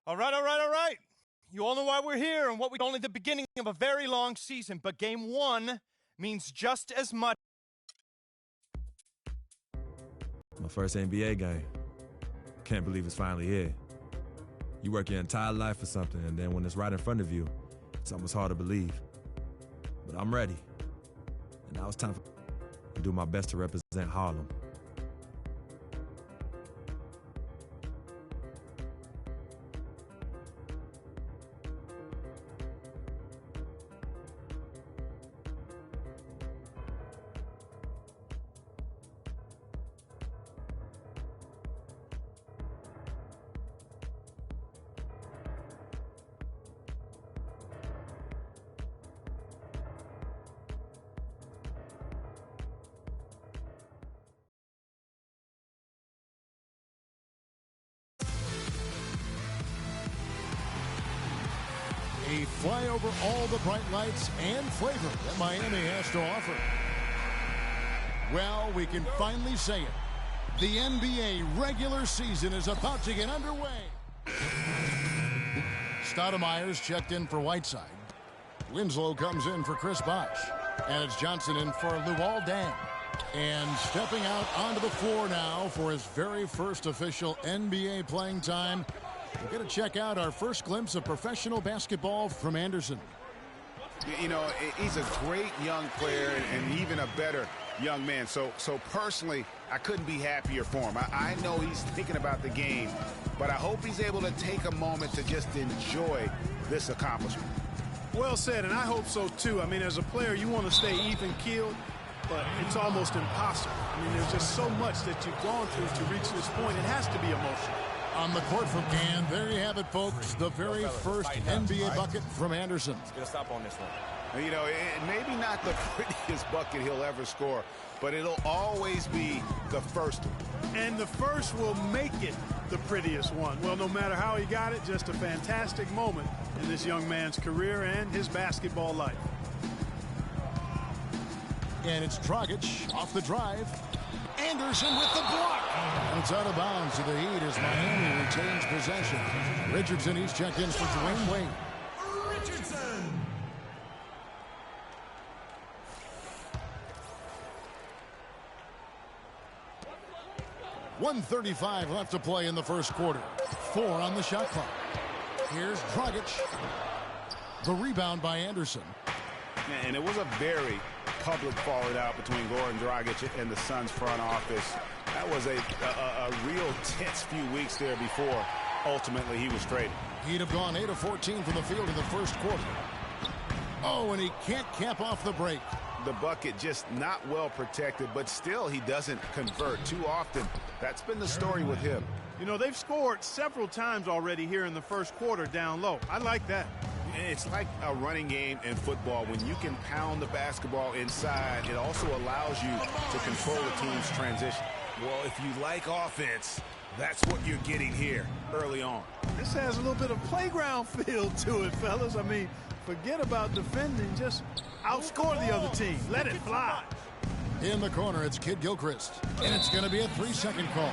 All right, all right, all right. You all know why we're here and what we only the beginning of a very long season, but game one means just as much. My first NBA game. Can't believe it's finally here. You work your entire life for something, and then when it's right in front of you, it's almost hard to believe. But I'm ready. And now it's time to do my best to represent Harlem. A flyover all the bright lights and flavor that Miami has to offer. Well, we can finally say it. The NBA regular season is about to get underway. Stoudemire's checked in for Whiteside. Winslow comes in for Chris Bosh. And it's Johnson in for Luol Deng. And stepping out onto the floor now for his very first official NBA playing time. We're going to check out our first glimpse of professional basketball from Andersen. You know, he's a great young player and even a better young man. So personally, I couldn't be happier for him. I know he's thinking about the game, but I hope he's able to take a moment to just enjoy this accomplishment. Well said, and I hope so too. I mean, as a player, you want to stay even-keeled, but it's almost impossible. I mean, there's just so much that you've gone through to reach this point. It has to be emotional. On the court from Can, there you have it, folks. The very first NBA bucket from Andersen. Get a stop on this one. You know, maybe not the prettiest bucket he'll ever score, but it'll always be the first one. And the first will make it the prettiest one. Well, no matter how he got it, just a fantastic moment in this young man's career and his basketball life. And it's Dragic off the drive. Andersen with the block. And it's out of bounds to the Heat as Miami retains possession. Richardson, he's checked in for Dwayne Wade. Richardson. .135 left to play in the first quarter. 4 on the shot clock. Here's Dragic. The rebound by Andersen. And it was a very public falling out between Goran Dragic and the Suns front office. That was a real tense few weeks there before ultimately he was traded. He'd have gone 8 of 14 from the field in the first quarter. Oh, and he can't cap off the break. The bucket just not well protected, but still he doesn't convert too often. That's been the story with him. You know, they've scored several times already here in the first quarter down low. I like that. It's like a running game in football. When you can pound the basketball inside, it also allows you to control the team's transition. Well, if you like offense, that's what you're getting here early on. This has a little bit of playground feel to it, fellas. I mean, forget about defending. Just outscore the other team. Let it fly. In the corner, it's Kid Gilchrist. And it's going to be a 3-second call.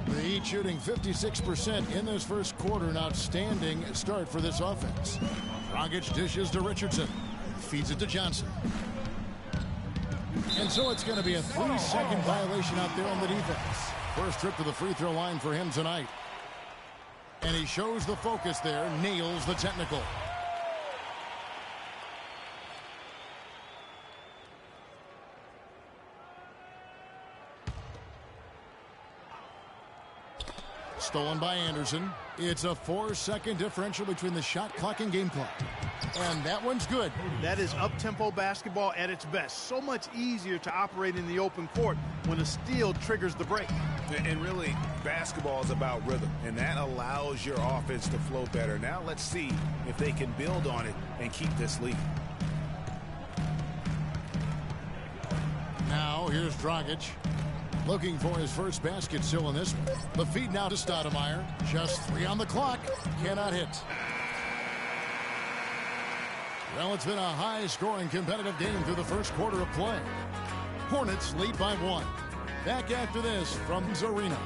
The Heat shooting 56% in this first quarter. An outstanding start for this offense. Dragic dishes to Richardson. Feeds it to Johnson. And so it's going to be a 3-second violation out there on the defense. First trip to the free throw line for him tonight. And he shows the focus there. Nails the technical. Stolen by Andersen. It's a 4-second differential between the shot clock and game clock. And that one's good. That is up-tempo basketball at its best. So much easier to operate in the open court when a steal triggers the break. And really, basketball is about rhythm, and that allows your offense to flow better. Now let's see if they can build on it and keep this lead. Now here's Dragic. Looking for his first basket still in this one. The feed now to Stoudemire. Just 3 on the clock. Cannot hit. Well, it's been a high-scoring competitive game through the first quarter of play. Hornets lead by 1. Back after this from Zarina.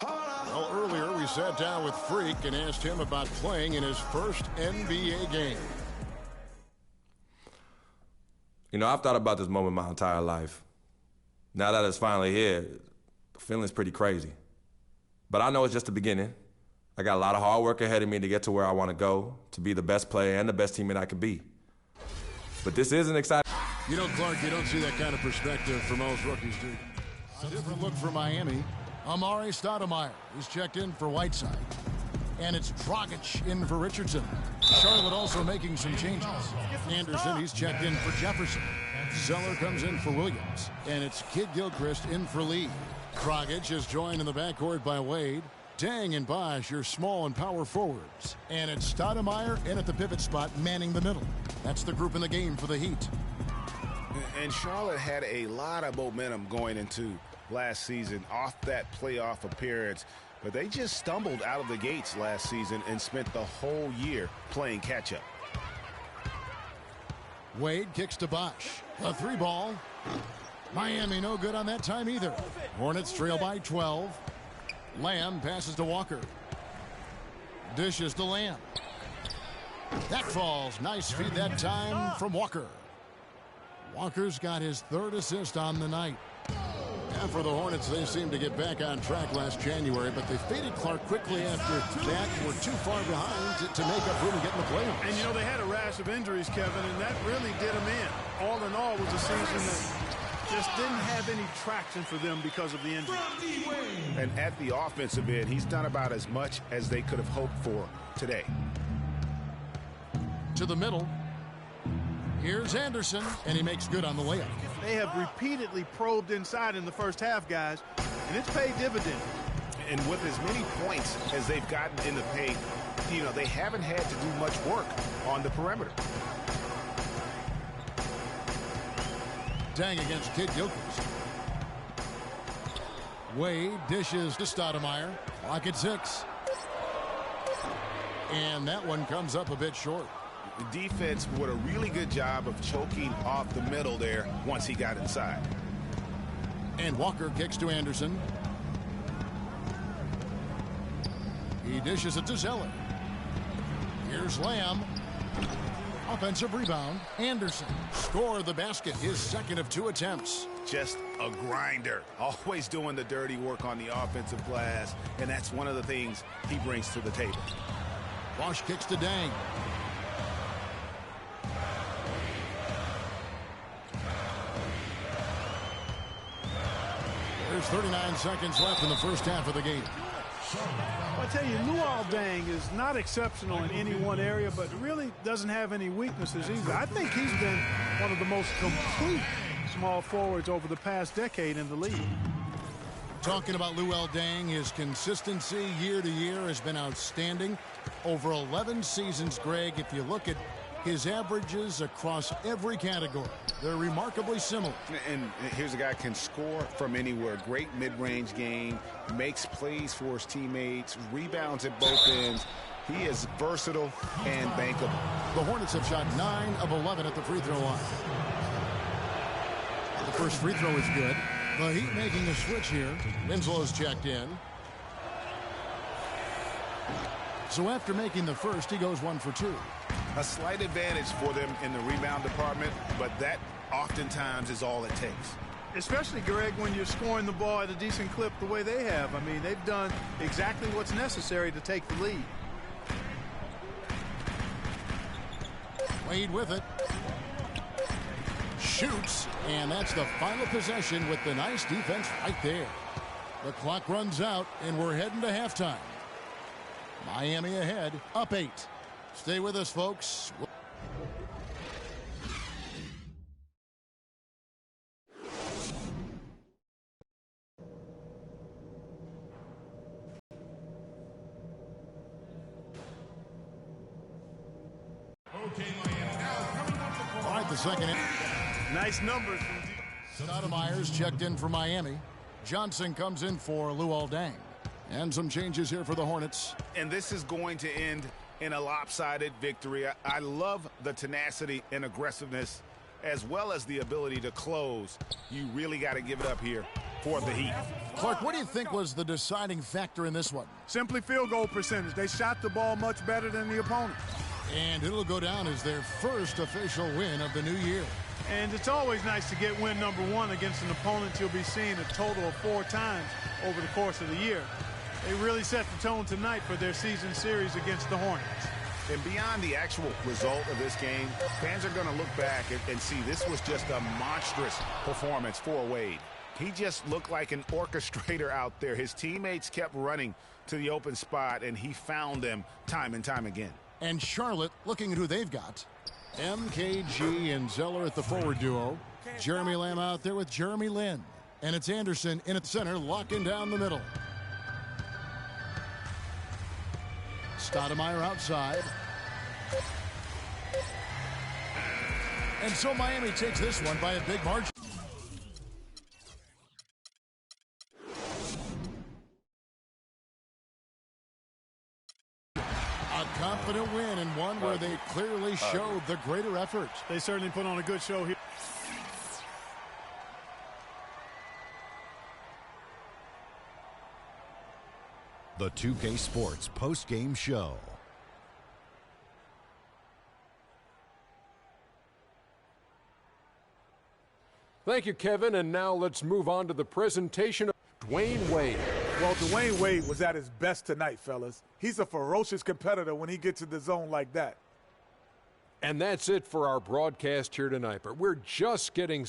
Well, earlier we sat down with Freak and asked him about playing in his first NBA game. You know, I've thought about this moment my entire life. Now that it's finally here, the feeling's pretty crazy. But I know it's just the beginning. I got a lot of hard work ahead of me to get to where I want to go, to be the best player and the best teammate I can be. But this is an exciting... You know, Clark, you don't see that kind of perspective for most rookies, do you? A different look for Miami. Amari Stoudemire is checked in for Whiteside. And it's Dragic in for Richardson. Charlotte also making some changes. Andersen, he's checked in for Jefferson. Zeller comes in for Williams. And it's Kid Gilchrist in for Lee. Dragic is joined in the backcourt by Wade. Dang and Bosch, your small and power forwards. And it's Stoudemire in at the pivot spot, manning the middle. That's the group in the game for the Heat. And Charlotte had a lot of momentum going into last season off that playoff appearance. But they just stumbled out of the gates last season and spent the whole year playing catch-up. Wade kicks to Bosch. A three ball. Miami no good on that time either. Hornets trail by 12. Lamb passes to Walker. Dishes to Lamb. That falls. Nice feed that time from Walker. Walker's got his third assist on the night. And for the Hornets, they seemed to get back on track last January, but they faded Clark quickly after that. Were too far behind to make up room and get in the playoffs. And, you know, they had a rash of injuries, Kevin, and that really did them in. All in all, was a season that just didn't have any traction for them because of the injury. And at the offensive end, he's done about as much as they could have hoped for today. To the middle. Here's Andersen, and he makes good on the layup. They have repeatedly probed inside in the first half, guys, and it's paid dividends. And with as many points as they've gotten in the paint, you know, they haven't had to do much work on the perimeter. Dang against Kid Gilchrist. Wade dishes to Stoudemire. Clock at 6. And that one comes up a bit short. The defense did a really good job of choking off the middle there once he got inside. And Walker kicks to Andersen. He dishes it to Zeller. Here's Lamb. Offensive rebound. Andersen scored the basket, his second of 2 attempts. Just a grinder, always doing the dirty work on the offensive glass, and that's one of the things he brings to the table. Bosch kicks to Dang. There's 39 seconds left in the first half of the game. I tell you, Luol Deng is not exceptional in any one area, but really doesn't have any weaknesses either. I think he's been one of the most complete small forwards over the past decade in the league. Talking about Luol Deng, his consistency year to year has been outstanding. Over 11 seasons, Greg, if you look at his averages across every category, they're remarkably similar. And here's a guy who can score from anywhere. Great mid-range game, makes plays for his teammates, rebounds at both ends. He is versatile and bankable. The Hornets have shot 9 of 11 at the free throw line. The first free throw is good. The Heat making a switch here. Winslow's checked in. So after making the first, he goes 1 for 2. A slight advantage for them in the rebound department, but that oftentimes is all it takes. Especially, Greg, when you're scoring the ball at a decent clip the way they have. I mean, they've done exactly what's necessary to take the lead. Wade with it. Shoots, and that's the final possession with the nice defense right there. The clock runs out, and we're heading to halftime. Miami ahead, up 8. Stay with us, folks. Okay, Miami. Now coming up the court. All right, the second. Nice numbers. Stoudemire's checked in for Miami. Johnson comes in for Luol Deng. And some changes here for the Hornets. And this is going to end in a lopsided victory. I love the tenacity and aggressiveness as well as the ability to close. You really got to give it up here for the Heat. Clark, what do you think was the deciding factor in this one? Simply field goal percentage. They shot the ball much better than the opponent. And it'll go down as their first official win of the new year. And it's always nice to get win number 1 against an opponent you'll be seeing a total of 4 times over the course of the year. They really set the tone tonight for their season series against the Hornets. And beyond the actual result of this game, fans are going to look back and see this was just a monstrous performance for Wade. He just looked like an orchestrator out there. His teammates kept running to the open spot, and he found them time and time again. And Charlotte, looking at who they've got. MKG and Zeller at the forward duo. Jeremy Lamb out there with Jeremy Lin. And it's Anderson in at the center, locking down the middle. Stoudemire outside. And so Miami takes this one by a big margin. A confident win, and one where they clearly showed the greater effort. They certainly put on a good show here. The 2K Sports post-game show. Thank you, Kevin. And now let's move on to the presentation of Dwayne Wade. Well, Dwayne Wade was at his best tonight, fellas. He's a ferocious competitor when he gets in the zone like that. And that's it for our broadcast here tonight. But we're just getting